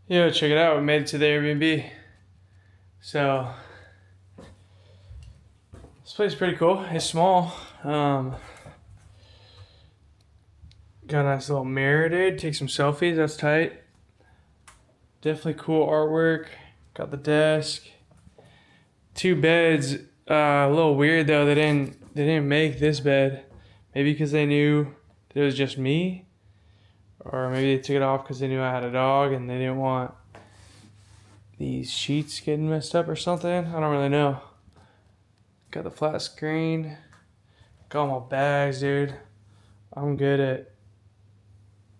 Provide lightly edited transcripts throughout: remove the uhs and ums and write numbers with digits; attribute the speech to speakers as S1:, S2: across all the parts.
S1: Yo, check it out. We made it to the Airbnb. So, this place is pretty cool. It's small. Got a nice little mirror, dude. Take some selfies. That's tight. Definitely cool artwork. Got the desk. 2 beds. A little weird though. They didn't make this bed. Maybe because they knew that it was just me. Or maybe they took it off because they knew I had a dog and they didn't want these sheets getting messed up or something. I don't really know. Got the flat screen. Got all my bags, dude. I'm good at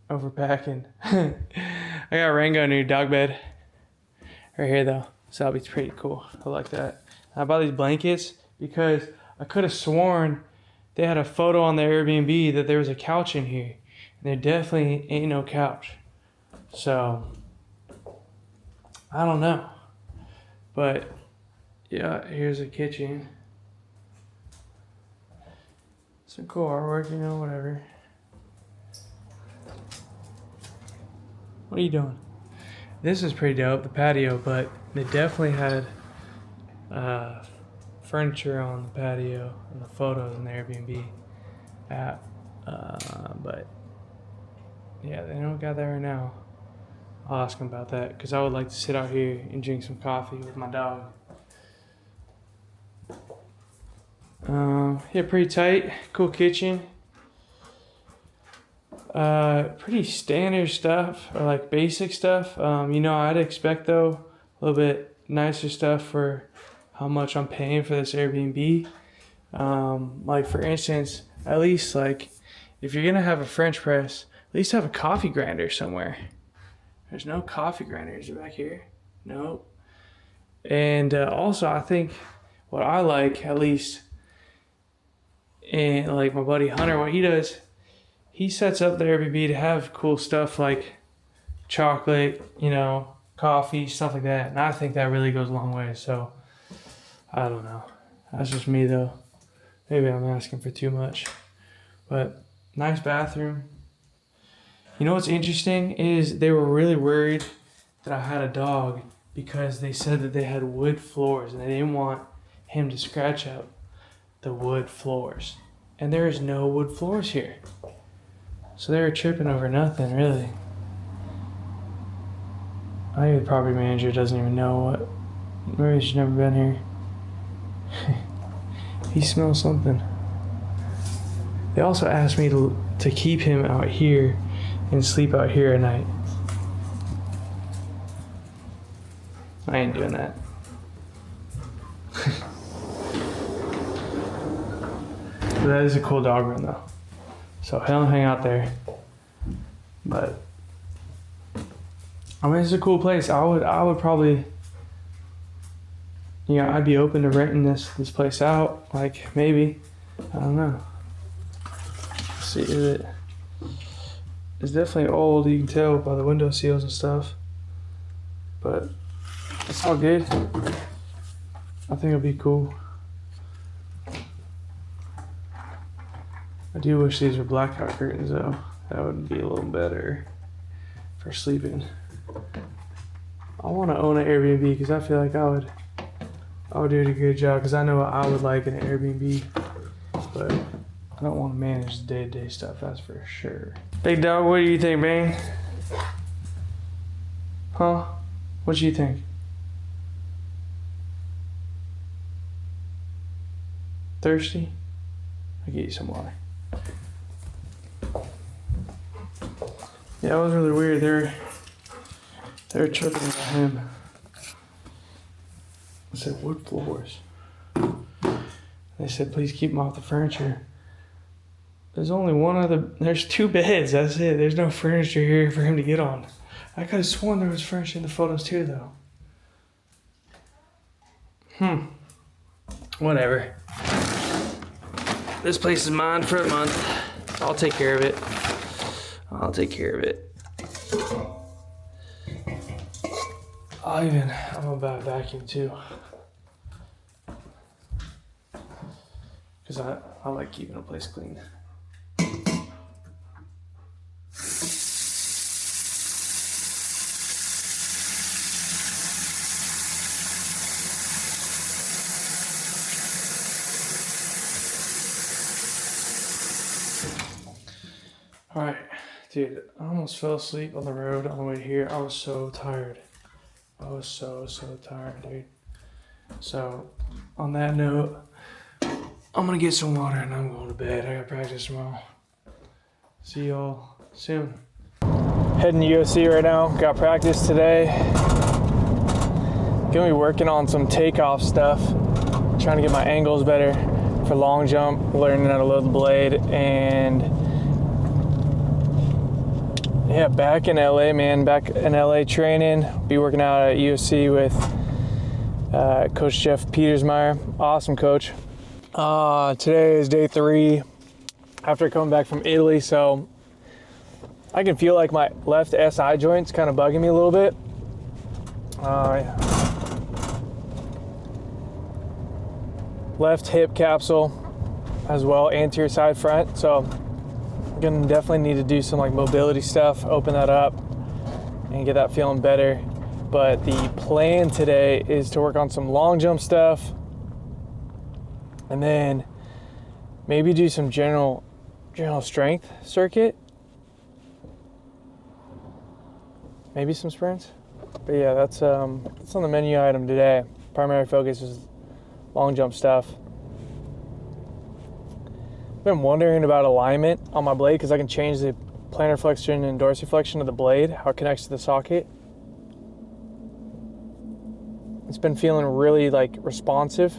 S1: overpacking. I got Rango a new dog bed right here though. So that'll be pretty cool. I like that. I bought these blankets because I could have sworn they had a photo on the Airbnb that there was a couch in here. And there definitely ain't no couch. So, I don't know. But, yeah, here's a kitchen. Some cool artwork, whatever. What are you doing? This is pretty dope, the patio, but they definitely had furniture on the patio and the photos in the Airbnb app. But yeah, they don't got that right now. I'll ask them about that because I would like to sit out here and drink some coffee with my dog. Yeah, pretty tight. Cool kitchen. Pretty standard stuff, or like basic stuff. I'd expect though a little bit nicer stuff for how much I'm paying for this Airbnb. Like for instance, at least like if you're gonna have a French press, at least have a coffee grinder somewhere. There's no coffee grinders back here. Nope. And also I think what I like at least, and like my buddy Hunter, what he does, he sets up the Airbnb to have cool stuff like chocolate, coffee, stuff like that. And I think that really goes a long way. So I don't know. That's just me though. Maybe I'm asking for too much. But nice bathroom. You know what's interesting is they were really worried that I had a dog because they said that they had wood floors and they didn't want him to scratch up the wood floors. And there is no wood floors here. So they were tripping over nothing, really. I think the property manager doesn't even know what. Maybe she's never been here. He smells something. They also asked me to keep him out here and sleep out here at night. I ain't doing that. But that is a cool dog run though. So he'll hang out there. But I mean, it's a cool place. I would probably, I'd be open to renting this place out. Like maybe, I don't know. Let's see, it's definitely old. You can tell by the window seals and stuff. But it's all good. I think it'll be cool. I do wish these were blackout curtains though. That would be a little better for sleeping. I want to own an Airbnb because I feel like I would do a good job because I know what I would like in an Airbnb, but I don't want to manage the day-to-day stuff, that's for sure. Big dog, what do you think, man? Huh? What do you think? Thirsty? I'll get you some water. Yeah, it was really weird. They were tripping about him. I said wood floors. They said please keep them off the furniture. There's only there's 2 beds, that's it. There's no furniture here for him to get on. I could have sworn there was furniture in the photos too though. Whatever. This place is mine for a month. I'll take care of it. I'm about vacuum too. Because I like keeping a place clean. All right, dude, I almost fell asleep on the road on the way here. I was so tired. I was so tired, dude. So, on that note, I'm gonna get some water and I'm going to bed. I got practice tomorrow. See y'all soon. Heading to USC right now. Got practice today. Gonna be working on some takeoff stuff. Trying to get my angles better for long jump. Learning how to load the blade. And yeah, back in LA, man. Back in LA training. Be working out at USC with Coach Jeff Petersmeyer. Awesome coach. Today is day 3 after coming back from Italy, so I can feel like my left SI joint's kind of bugging me a little bit. Left hip capsule as well, anterior side front, so I'm gonna definitely need to do some like mobility stuff, open that up and get that feeling better. But the plan today is to work on some long jump stuff and then maybe do some general strength circuit. Maybe some sprints. But yeah, that's on the menu item today. Primary focus is long jump stuff. I've been wondering about alignment on my blade because I can change the plantar flexion and dorsiflexion of the blade, how it connects to the socket. It's been feeling really like responsive.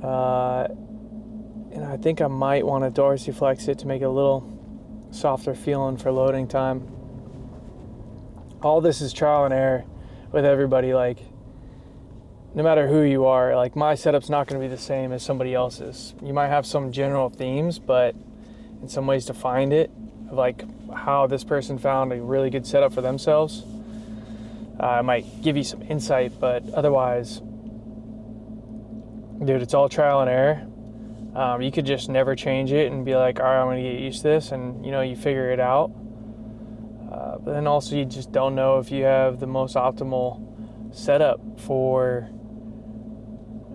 S1: And I think I might want to dorsiflex it to make it a little softer feeling for loading time. All this is trial and error with everybody. Like, no matter who you are, like my setup's not going to be the same as somebody else's. You might have some general themes, but in some ways to find it, like how this person found a really good setup for themselves. I might give you some insight, but otherwise, dude, it's all trial and error. You could just never change it and be like, all right, I'm going to get used to this, and you figure it out. But then also you just don't know if you have the most optimal setup for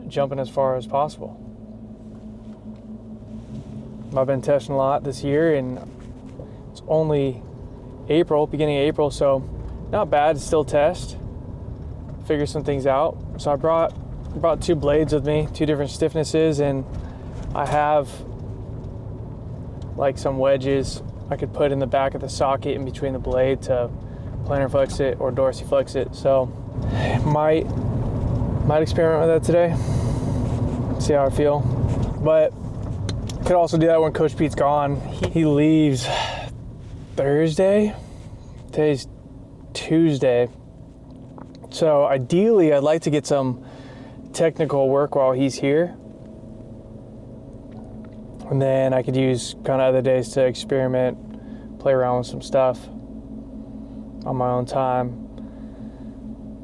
S1: jumping as far as possible. I've been testing a lot this year, and it's only beginning of April, so not bad to still test, figure some things out. So I brought 2 blades with me, 2 different stiffnesses, and I have like some wedges I could put in the back of the socket in between the blade to plantar flex it or dorsiflex it. So might experiment with that today, see how I feel. But could also do that when Coach Pete's gone. He leaves Thursday. Today's Tuesday. So ideally I'd like to get some technical work while he's here. And then I could use kind of other days to experiment, play around with some stuff on my own time.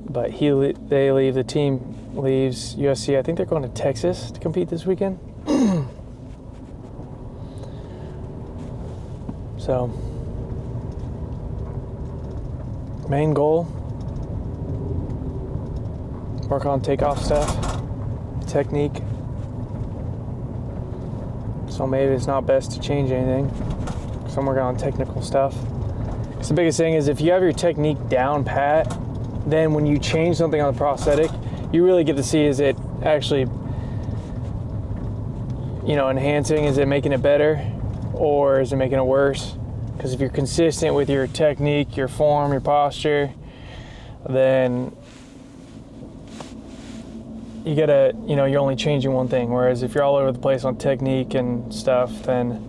S1: But the team leaves USC. I think they're going to Texas to compete this weekend. So, main goal, work on takeoff stuff, technique. So maybe it's not best to change anything. So I'm working on technical stuff. So the biggest thing is if you have your technique down pat, then when you change something on the prosthetic, you really get to see, is it actually, enhancing? Is it making it better? Or is it making it worse? Because if you're consistent with your technique, your form, your posture, then you gotta, you're only changing one thing. Whereas if you're all over the place on technique and stuff, then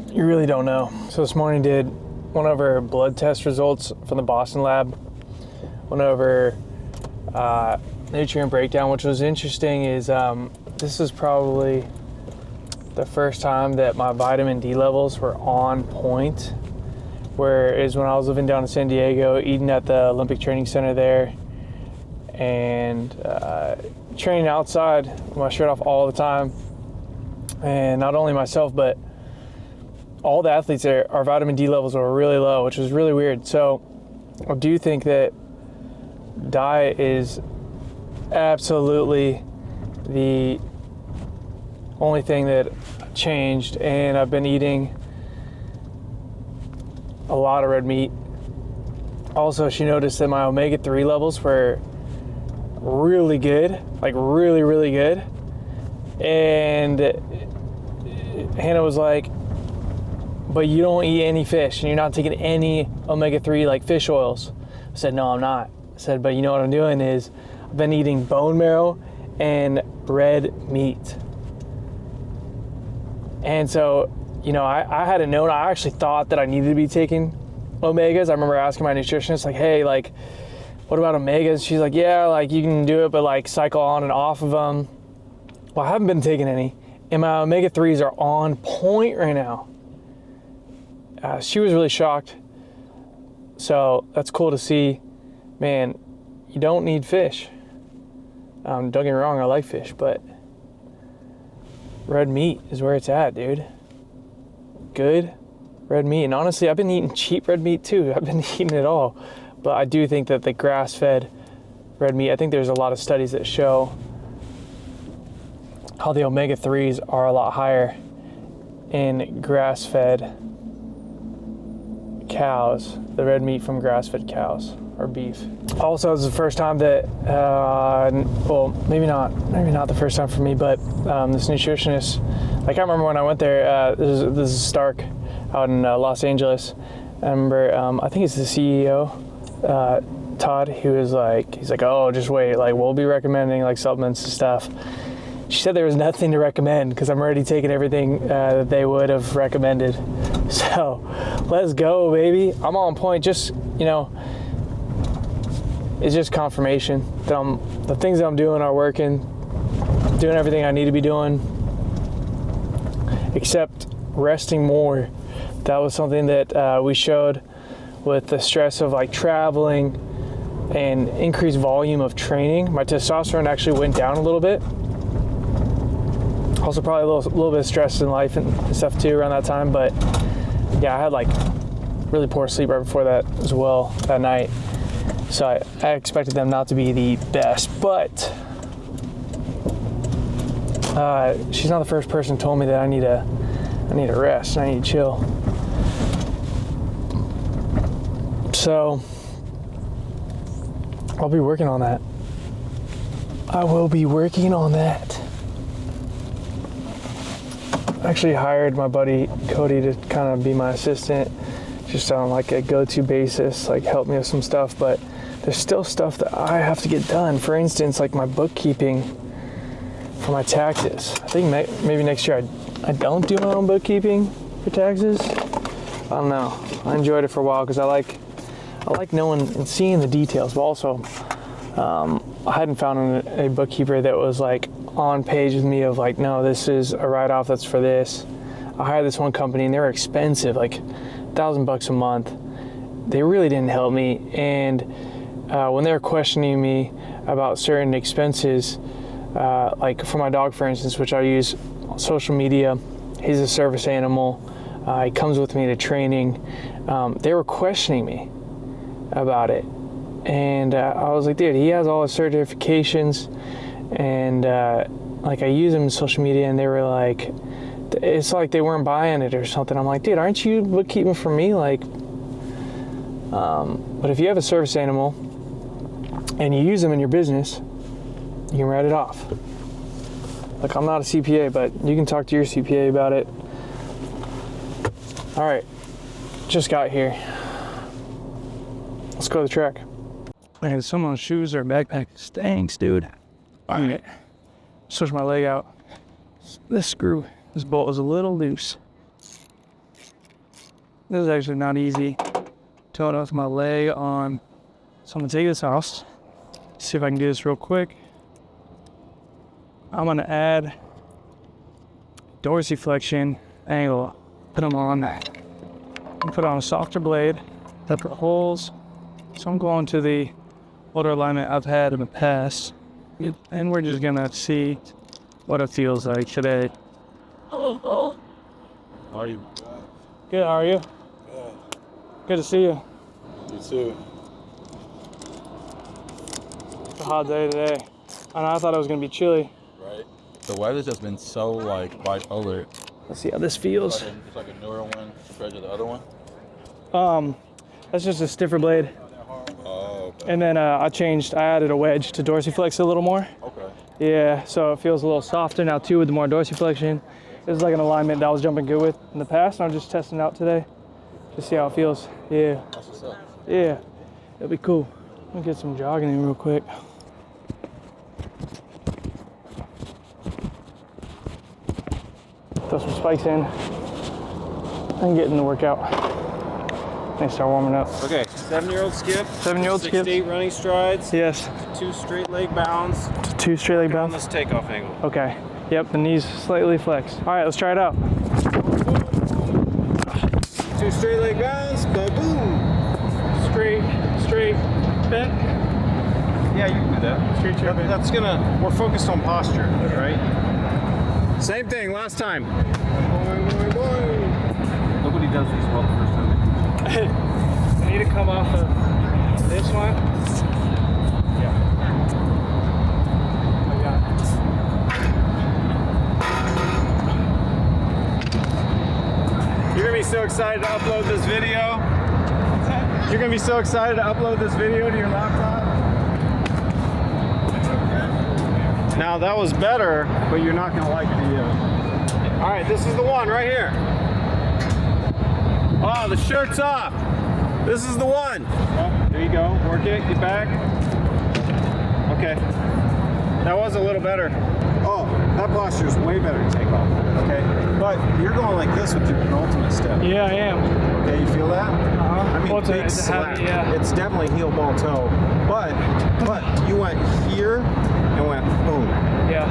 S1: you really don't know. So this morning did one of our blood test results from the Boston lab. Went over nutrient breakdown, which was interesting. Is this is probably the first time that my vitamin D levels were on point. Whereas when I was living down in San Diego, eating at the Olympic Training Center there, and training outside with my shirt off all the time, and not only myself but all the athletes there, our vitamin D levels were really low, which was really weird. So I do think that diet is absolutely the only thing that changed, and I've been eating a lot of red meat. Also, she noticed that my omega-3 levels were really good, like really, really good. And Hannah was like, but you don't eat any fish and you're not taking any omega-3 like fish oils. I said, no, I'm not. I said, but you know what I'm doing is I've been eating bone marrow and red meat. And so, you know, I hadn't known. I actually thought that I needed to be taking omegas. I remember asking my nutritionist, like, hey, like, what about omegas? She's like, yeah, like you can do it, but like cycle on and off of them. Well, I haven't been taking any, and my omega-3s are on point right now. She was really shocked. So that's cool to see. Man, you don't need fish. Don't get me wrong, I like fish, but red meat is where it's at, dude. Good red meat. And honestly, I've been eating cheap red meat too. I've been eating it all. But I do think that the grass-fed red meat, I think there's a lot of studies that show how the omega-3s are a lot higher in grass-fed cows, the red meat from grass-fed cows or beef. Also, it's the first time that, well, maybe not the first time for me, but this nutritionist, like I remember when I went there, this is Stark out in Los Angeles. I remember, I think it's the CEO, Todd, he's like, oh, just wait, like we'll be recommending like supplements and stuff. She said there was nothing to recommend because I'm already taking everything that they would have recommended. So let's go, baby. I'm on point. Just, you know, it's just confirmation that the things that I'm doing are working, doing everything I need to be doing, except resting more. That was something that we showed with the stress of like traveling and increased volume of training. My testosterone actually went down a little bit. Also probably a little bit of stress in life and stuff too around that time, but yeah, I had like really poor sleep right before that as well that night. So I expected them not to be the best, but she's not the first person who told me that I need to rest and I need to chill. So I'll be working on that. I will be working on that. I actually hired my buddy Cody to kind of be my assistant, just on like a go-to basis, like help me with some stuff, but there's still stuff that I have to get done. For instance, like my bookkeeping for my taxes. I think maybe next year I don't do my own bookkeeping for taxes. I don't know. I enjoyed it for a while because I like knowing and seeing the details, but also I hadn't found a bookkeeper that was like on page with me of like, no, this is a write-off that's for this. I hired this one company and they were expensive, like $1,000 a month. They really didn't help me. And when they were questioning me about certain expenses, like for my dog, for instance, which I use on social media, he's a service animal. He comes with me to training. They were questioning me about it. And I was like, dude, he has all his certifications. And like I use them in social media and they were like, it's like they weren't buying it or something. I'm like, dude, aren't you bookkeeping for me? Like, but if you have a service animal and you use them in your business, you can write it off. Like, I'm not a CPA, but you can talk to your CPA about it. All right, just got here. Let's go to the track. Man, someone's shoes or backpack stinks, dude. All right, switch my leg out. This bolt is a little loose. This is actually not easy. Towing off my leg on. So I'm gonna take this off. See if I can do this real quick. I'm gonna add dorsiflexion angle. Put them on that. Put on a softer blade. Separate holes. So I'm going to the older alignment I've had in the past. And we're just gonna see what it feels like today.
S2: How are you?
S1: Good, how are you?
S2: Good.
S1: Good to see you.
S2: You too.
S1: It's a hot day today. I thought it was gonna be chilly.
S2: Right. The weather's just been so like bipolar.
S1: Let's see how this feels.
S2: It's like a newer one compared to the other one.
S1: That's just a stiffer blade.
S2: Oh, okay.
S1: And then I added a wedge to dorsiflex a little more.
S2: Okay.
S1: Yeah, so it feels a little softer now too with more dorsiflexion. It's like an alignment that I was jumping good with in the past, and I'm just testing it out today to see how it feels. Yeah.
S2: That's what's up.
S1: Yeah, it'll be cool. Let me get some jogging in real quick. Throw some spikes in and get in the workout. And start warming up.
S3: Okay, 7-year-old skip.
S1: 7-year-old
S3: 6
S1: skip.
S3: to 8 running strides.
S1: Yes.
S3: 2 straight leg bounds.
S1: 2 straight leg
S3: On
S1: bounce.
S3: this takeoff angle.
S1: Okay. Yep, the knees slightly flexed. All right, let's try it out.
S3: 2 straight leg bounds. Boom.
S1: Straight, bent.
S3: Yeah, you can do that.
S1: Straight chair bent.
S3: That's gonna. We're focused on posture, right? Same thing last time. Nobody does these well the first time.
S1: I need to come off of this one. Yeah. I got it.
S3: You're gonna be so excited to upload this video. You're gonna be so excited to upload this video to your laptop. Now that was better, but you're not gonna like the. All right, this is the one right here. Oh, the shirt's off. This is the one. Oh, there you go. Work it. Get back. Okay. That was a little better. Oh, that posture is way better to take off. Okay. But you're going like this with your penultimate step.
S1: Yeah, I am.
S3: Okay, you feel that? I mean,
S1: Well,
S3: big
S1: it's a
S3: slap.
S1: heavy, yeah.
S3: It's definitely heel, ball, toe. But you went here and went boom.
S1: Yeah.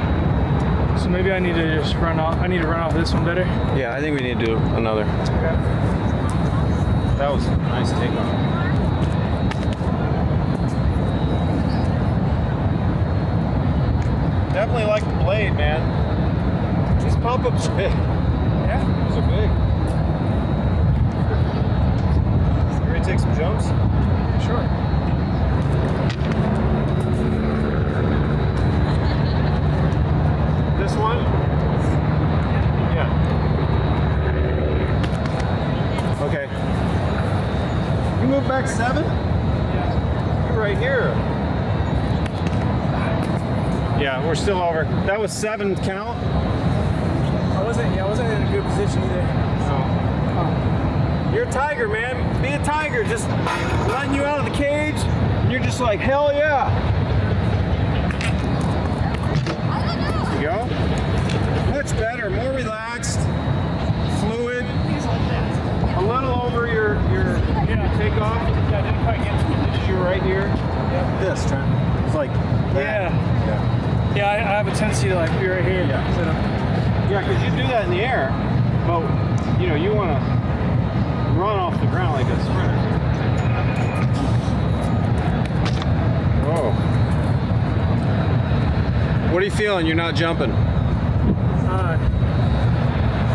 S1: So maybe I need to just run off. I need to run off this one better.
S3: Yeah, I think we need to do another.
S1: Okay.
S3: That was a nice takeoff. Definitely like the blade, man. These pop-ups are big.
S1: Yeah.
S3: These are big. You ready to take some jumps?
S1: Sure.
S3: This one? Yeah. Okay. You move back 7?
S1: Yeah.
S3: You're right here. Yeah, we're still over. That was 7 count.
S1: I wasn't in a good position either.
S3: You're a tiger, man. Be a tiger. Just letting you out of the cage. And you're just like, hell yeah. There you go. Much better, more relaxed, fluid. A little over your takeoff.
S1: Yeah, I didn't quite get to it.
S3: You're right here.
S1: Yeah.
S3: This, Trent. It's like that.
S1: Yeah, I have a tendency to like be right here.
S3: Yeah.
S1: instead of-
S3: Yeah, because you do that in the air, but you want to run off the ground like a sprinter. Whoa. What are you feeling? You're not jumping.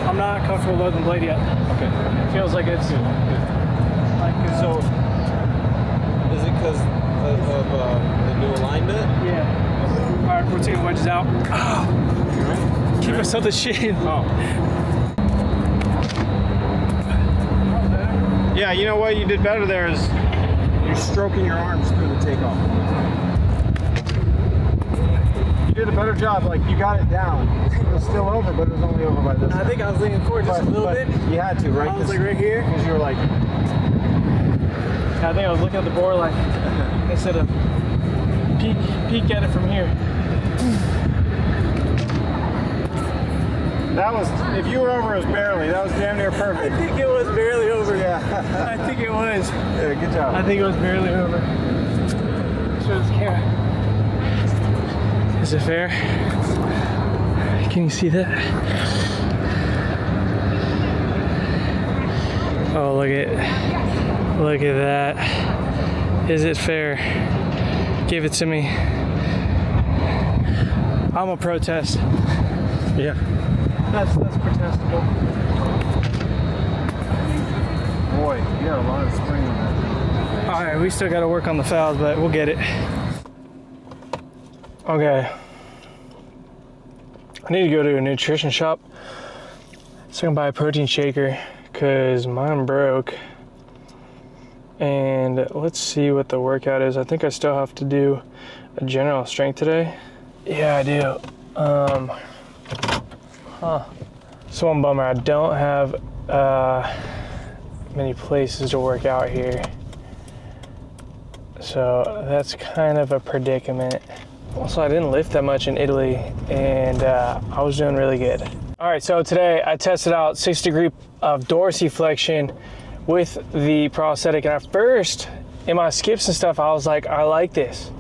S1: I'm not comfortable loading the blade yet.
S3: Okay.
S1: It feels like it's like
S3: So, is it because of the new alignment?
S1: yeah. All right, we're taking wedges out. Oh, keep myself the shit.
S3: Oh. Yeah, you know what you did better there is you're stroking your arms through the takeoff. You did a better job, like you got it down. It was still over, but it was only over by this.
S1: I think I was leaning forward just a little bit.
S3: You had to, right?
S1: I was like right here.
S3: Because you were like,
S1: I think I was looking at the board like instead of peek at it from here.
S3: that was, if you were over, it was barely. That was damn near perfect.
S1: I think it was barely over.
S3: Yeah.
S1: I think it was.
S3: Yeah, good job.
S1: I think it was barely over. Show this camera. Is it fair? Can you see that? Oh, look at that. Is it fair? Give it to me. I'm a protest.
S3: Yeah.
S1: That's protestable.
S3: Boy, you got a lot of spring on that.
S1: All right, we still got to work on the fouls, but we'll get it. Okay. I need to go to a nutrition shop so I can buy a protein shaker because mine broke. and let's see what the workout is. I think I still have to do a general strength today. Yeah, I do. So one bummer, I don't have many places to work out here. So that's kind of a predicament. Also, I didn't lift that much in Italy, and I was doing really good. All right, so today I tested out 6 degree of dorsiflexion with the prosthetic, and at first, in my skips and stuff, I was like, I like this.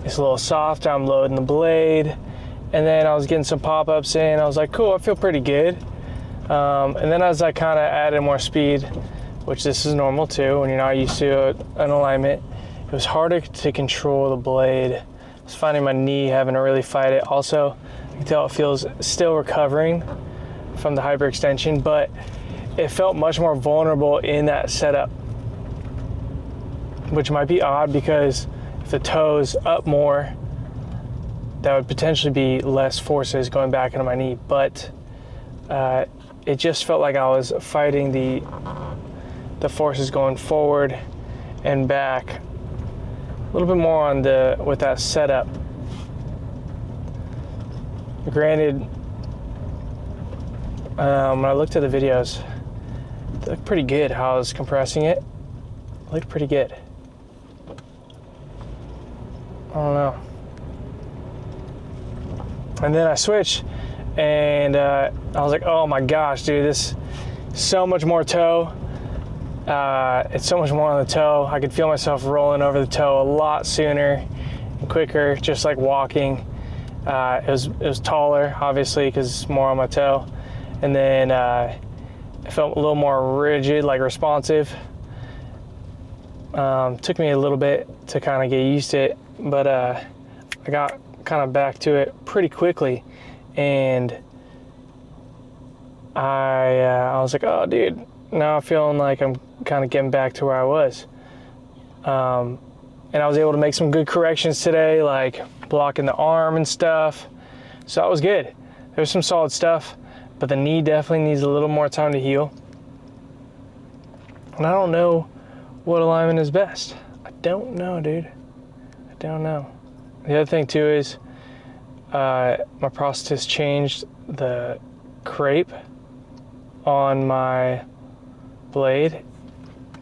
S1: It's a little soft, I'm loading the blade, and then I was getting some pop-ups in. I was like, cool, I feel pretty good. And then as I kind of added more speed, which this is normal too, when you're not used to an alignment, it was harder to control the blade. I was finding my knee having to really fight it. Also, you can tell it feels still recovering from the hyperextension, but it felt much more vulnerable in that setup, which might be odd because if the toe's up more, that would potentially be less forces going back into my knee, but it just felt like I was fighting the forces going forward and back a little bit more on with that setup. Granted, when I looked at the videos, it looked pretty good how I was compressing it. It looked pretty good. I don't know. And then I switched, and I was like, oh my gosh, dude, this is so much more toe. It's so much more on the toe. I could feel myself rolling over the toe a lot sooner and quicker, just like walking. It was taller, obviously, because it's more on my toe. And then it felt a little more rigid, like responsive. Took me a little bit to kind of get used to it, but I got kind of back to it pretty quickly. And I was like, oh, dude, now I'm feeling like I'm kind of getting back to where I was. And I was able to make some good corrections today, like blocking the arm and stuff. So that was good. There's some solid stuff, but the knee definitely needs a little more time to heal. And I don't know what alignment is best. I don't know, dude. I don't know. The other thing too is my prosthetist changed the crepe on my blade.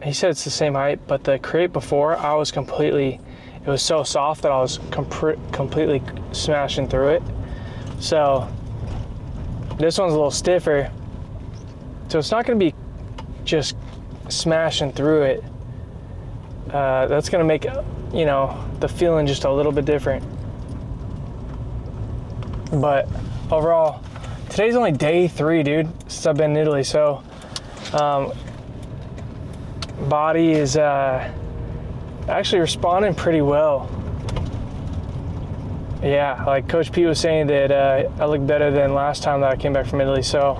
S1: He said it's the same height, but the crepe before, it was so soft that I was completely smashing through it. So this one's a little stiffer, so it's not going to be just smashing through it. That's going to make, the feeling just a little bit different. But overall, today's only day 3, dude, since I've been in Italy. So body is actually responding pretty well. Yeah, like Coach Pete was saying that I look better than last time that I came back from Italy. So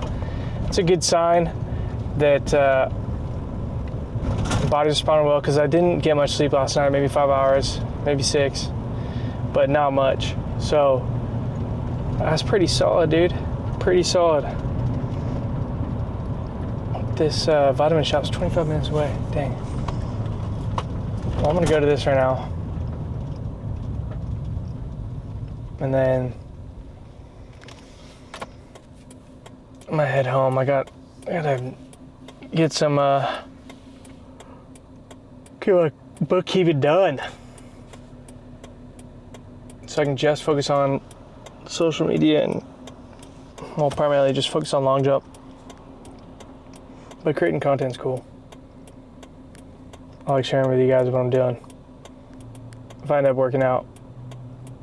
S1: it's a good sign that body's responding well, because I didn't get much sleep last night, maybe 5 hours, maybe 6, but not much. So that's pretty solid, dude. Pretty solid. This vitamin shop's 25 minutes away. Dang. Well, I'm gonna go to this right now. And then I'm gonna head home. I gotta get some bookkeeping done, so I can just focus on social media and, well, primarily just focus on long jump. But creating content's cool. I like sharing with you guys what I'm doing. If I end up working out,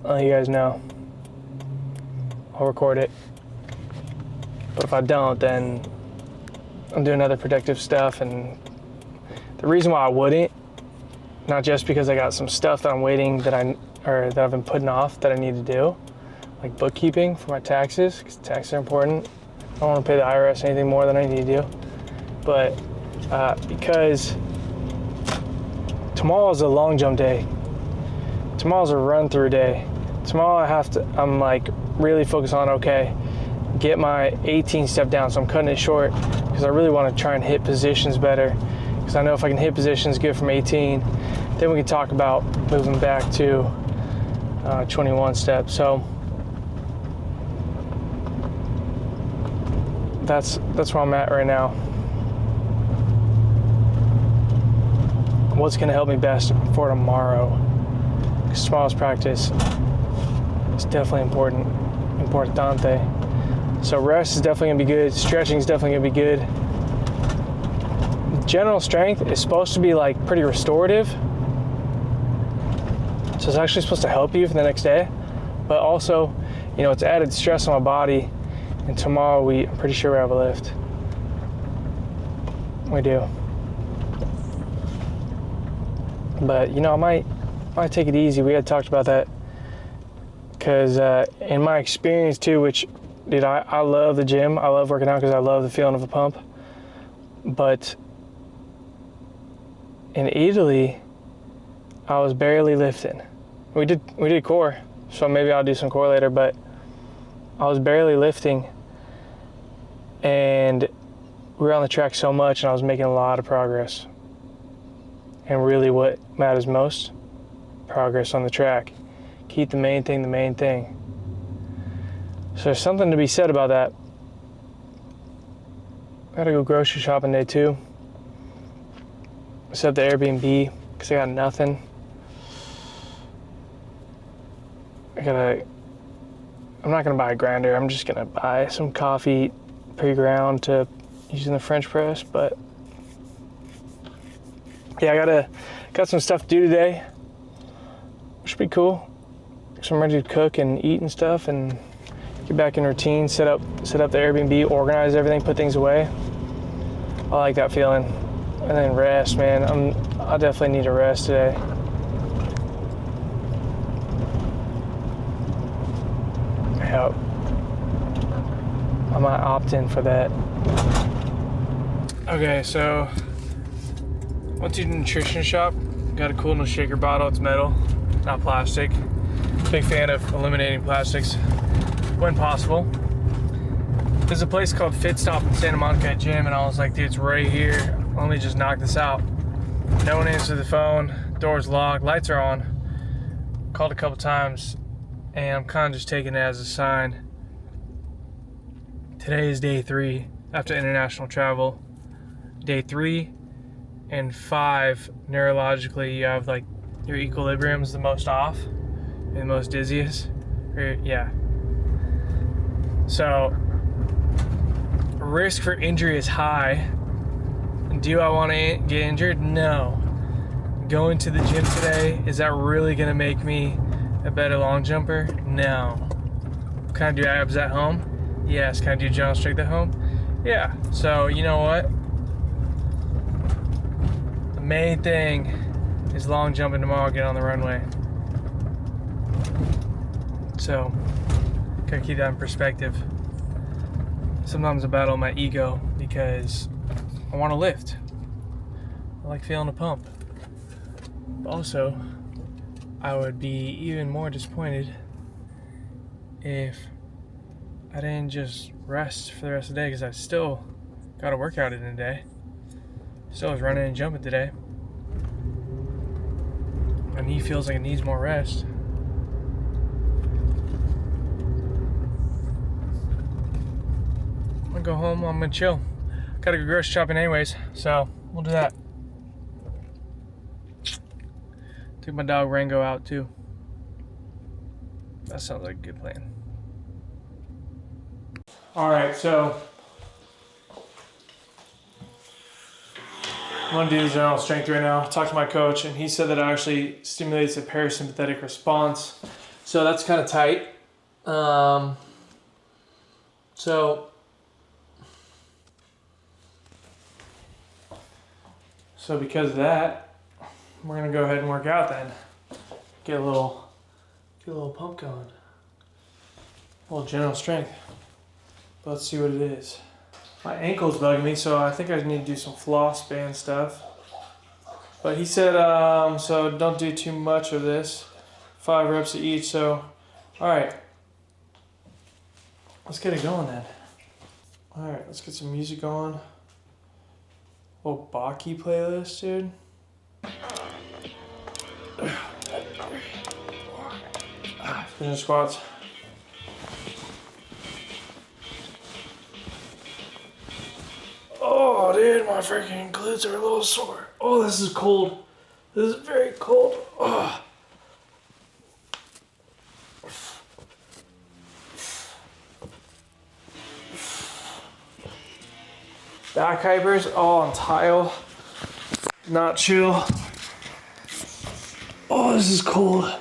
S1: I'll let you guys know. I'll record it. But if I don't, then I'm doing other productive stuff. And the reason why I wouldn't, not just because I got some stuff that I'm waiting that I've been putting off that I need to do, like bookkeeping for my taxes, because taxes are important. I don't want to pay the IRS anything more than I need to do. But because tomorrow's a long jump day. Tomorrow's a run through day. Tomorrow I'm like really focused on, okay, get my 18 step down. So I'm cutting it short because I really want to try and hit positions better, because I know if I can hit positions good from 18, then we can talk about moving back to 21 steps. So that's where I'm at right now. What's going to help me best for tomorrow? Because tomorrow's practice is definitely importante. So rest is definitely going to be good. Stretching is definitely going to be good. General strength is supposed to be like pretty restorative. So it's actually supposed to help you for the next day. But also, you know, it's added stress on my body. And tomorrow I'm pretty sure we have a lift. We do. But, you know, I might take it easy. We had talked about that. Because in my experience too, which, dude, I love the gym. I love working out because I love the feeling of a pump. But in Italy, I was barely lifting. We did core, so maybe I'll do some core later, but I was barely lifting. And we were on the track so much and I was making a lot of progress. And really what matters most, progress on the track. Keep the main thing the main thing. So there's something to be said about that. Gotta go grocery shopping day 2. Set up the Airbnb because I got nothing. I'm not gonna buy a grinder. I'm just gonna buy some coffee pre-ground to use in the French press. But yeah, got some stuff to do today. Should be cool. So I'm ready to cook and eat and stuff and get back in routine. Set up the Airbnb, organize everything, put things away. I like that feeling. And then rest, man. I definitely need a rest today. Yep. I might opt in for that. Okay, so went to the nutrition shop. Got a cool new shaker bottle. It's metal, not plastic. Big fan of eliminating plastics when possible. There's a place called Fit Stop in Santa Monica Gym, and I was like, dude, it's right here. Let me just knock this out. No one answered the phone. Door's locked. Lights are on. Called a couple times, and I'm kind of just taking it as a sign. Today is day 3 after international travel. Day 3 and 5, neurologically, you have like your equilibrium's the most off and the most dizziest. Yeah. So, risk for injury is high. Do I want to get injured? No. Going to the gym today, is that really going to make me a better long jumper? No. Can I do abs at home? Yes. Can I do general strength at home? Yeah. So, you know what? The main thing is long jumping tomorrow, get on the runway. So, gotta keep that in perspective. Sometimes I battle my ego because I want to lift. I like feeling a pump. But also, I would be even more disappointed if I didn't just rest for the rest of the day, because I still got a workout in a day. Still was running and jumping today. My knee feels like it needs more rest. I'm gonna go home, I'm gonna chill. Gotta go grocery shopping anyways, so we'll do that. Took my dog Rango out too. That sounds like a good plan. Alright, so I'm gonna do the general strength right now. Talked to my coach and he said that it actually stimulates a parasympathetic response. So that's kind of tight. So because of that, we're gonna go ahead and work out then. Get a little pump going. A little general strength. But let's see what it is. My ankle's bugging me, so I think I need to do some floss band stuff. But he said, so don't do too much of this. 5 reps of each, so, all right. Let's get it going then. All right, let's get some music on. Oh, Baki playlist, dude. Finish squats. Oh, dude, my freaking glutes are a little sore. Oh, this is cold. This is very cold. Oh. Back hypers, all on tile. Not chill. Oh, this is cold.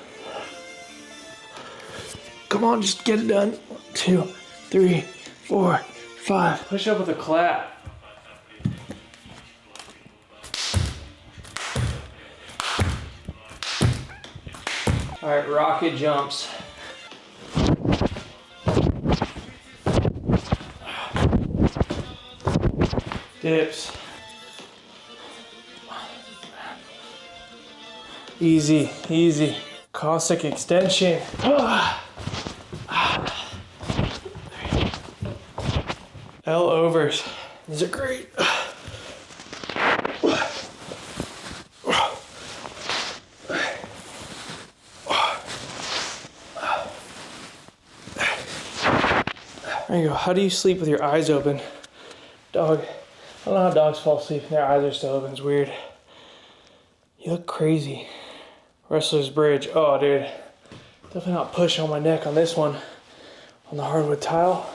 S1: Come on, just get it done. 1, 2, 3, 4, 5. Push up with a clap. All right, rocket jumps. Dips. Easy, easy. Cossack extension. L overs. These are great. There you go. How do you sleep with your eyes open? Dog. I don't know how dogs fall asleep and their eyes are still open. It's weird. You look crazy. Wrestler's bridge. Oh, dude. Definitely not pushing on my neck on this one. On the hardwood tile.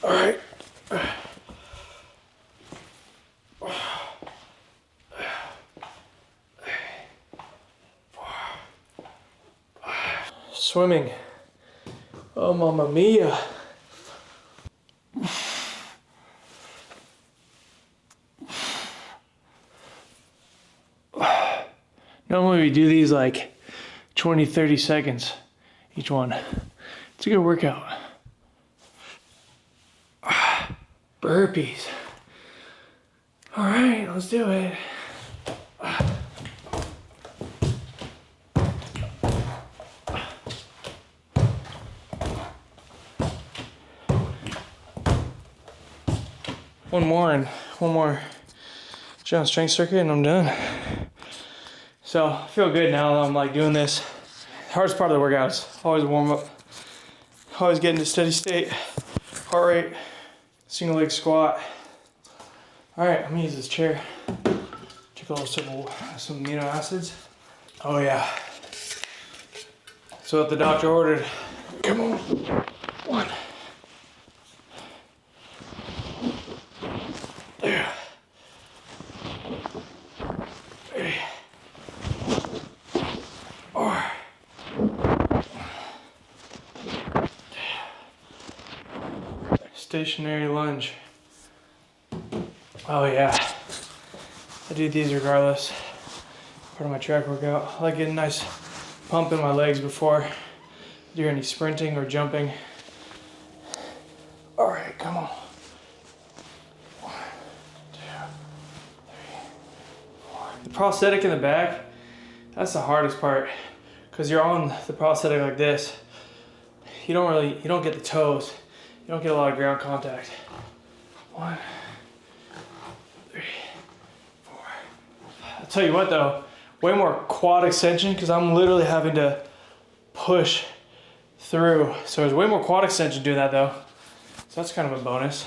S1: All right. Swimming. Oh, mamma mia. Normally we do these like 20, 30 seconds each one. It's a good workout. Burpees. All right, let's do it. One more jump strength circuit and I'm done. So I feel good now that I'm like doing this. The hardest part of the workout is always warm up. Always get into steady state. Heart rate, single leg squat. All right, I'm gonna use this chair. Take a little sip of some amino acids. Oh yeah. So what the doctor ordered. Come on. 1. There. 3. 4. Stationary lunge. Oh yeah. I do these regardless. Part of my track workout. I like getting a nice pump in my legs before I do any sprinting or jumping. All right, come on. 1, 2, 3, 4. The prosthetic in the back, that's the hardest part, because you're on the prosthetic like this. You don't get the toes. You don't get a lot of ground contact. 1, 3, 4. I'll tell you what though, way more quad extension because I'm literally having to push through. So there's way more quad extension doing that though. So that's kind of a bonus.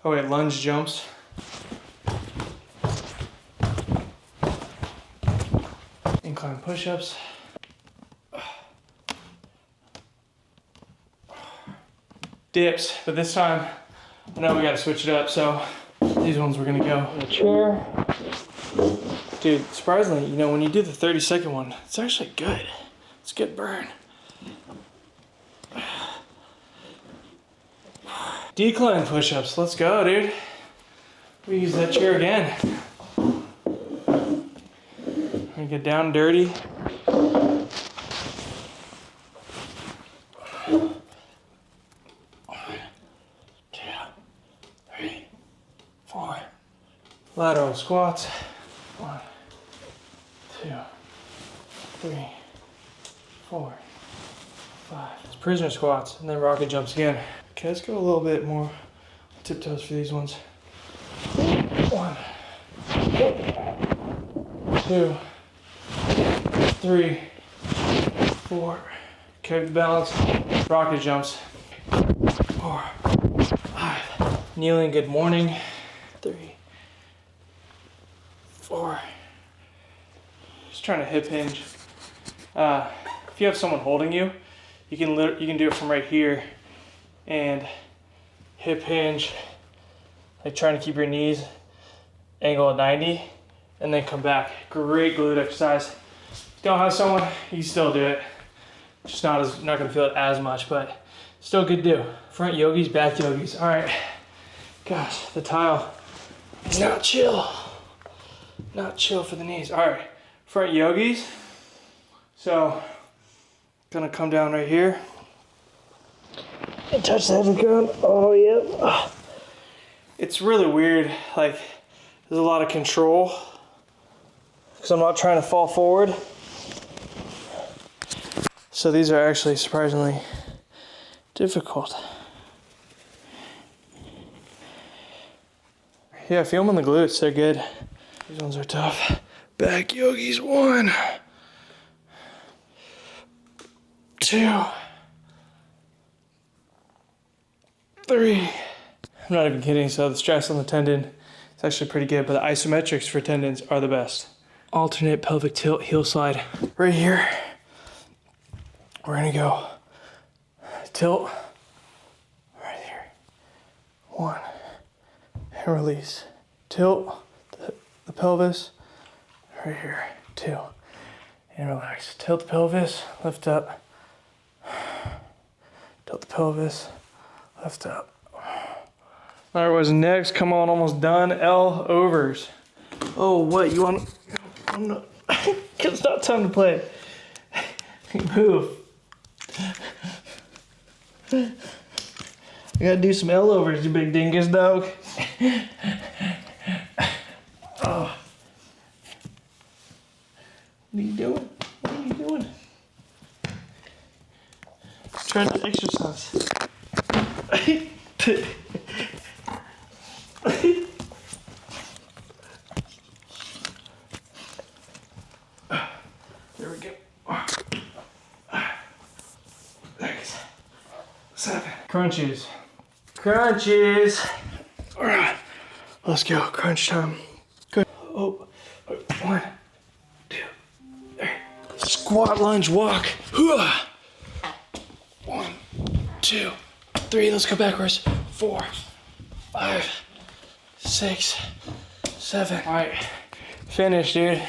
S1: Oh wait, lunge jumps. Incline push-ups. Dips, but this time I know we gotta switch it up, so these ones we're gonna go in the chair. Dude, surprisingly, you know, when you do the 30-second one, it's actually good. It's a good burn. Decline push-ups, let's go, dude. We use that chair again. We're gonna get down and dirty. 4. Lateral squats. 1, 2, 3, 4, 5. It's prisoner squats and then rocket jumps again. Okay, let's go a little bit more tiptoes for these ones. 1, 2, 3, 4. Carry the balance. Rocket jumps. 4, 5. Kneeling, good morning. 3, 4. Just trying to hip hinge. If you have someone holding you, you can do it from right here and hip hinge, like trying to keep your knees angle at 90 and then come back. Great glute exercise. If you don't have someone, you can still do it. Just not gonna feel it as much, but still good to do. Front yogis, back yogis. All right. Gosh, the tile is not chill. Not chill for the knees. All right, front yogis. So, gonna come down right here and touch the head of the ground. Oh, yeah. It's really weird. Like, there's a lot of control because I'm not trying to fall forward. So these are actually surprisingly difficult. Yeah, feel them on the glutes. They're good. These ones are tough. Back yogis. 1, 2, 3. I'm not even kidding. So the stress on the tendon is actually pretty good, but the isometrics for tendons are the best. Alternate pelvic tilt, heel slide. Right here, we're gonna go tilt right here. 1, and release. Tilt the pelvis right here. 2, and relax. Tilt the pelvis, lift up. Tilt the pelvis, lift up. All right, what's next? Come on, almost done. L overs. Oh, what, you want, I'm not, it's not time to play. Move. I gotta do some L overs, you big dingus dog. Oh. What are you doing? What are you doing? Trying to exercise. There we go. 6, 7. Crunches. Crunches. All right, let's go. Crunch time. Good. Oh, 1, 2, 3. Squat, lunge, walk. 1, 2, 3. Let's go backwards. 4, 5, 6, 7. All right, finished, dude.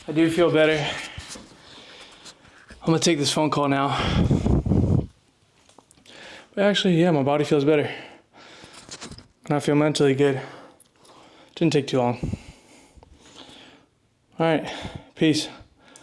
S1: I do feel better. I'm gonna take this phone call now. But actually, yeah, my body feels better. And I feel mentally good. Didn't take too long. All right, peace.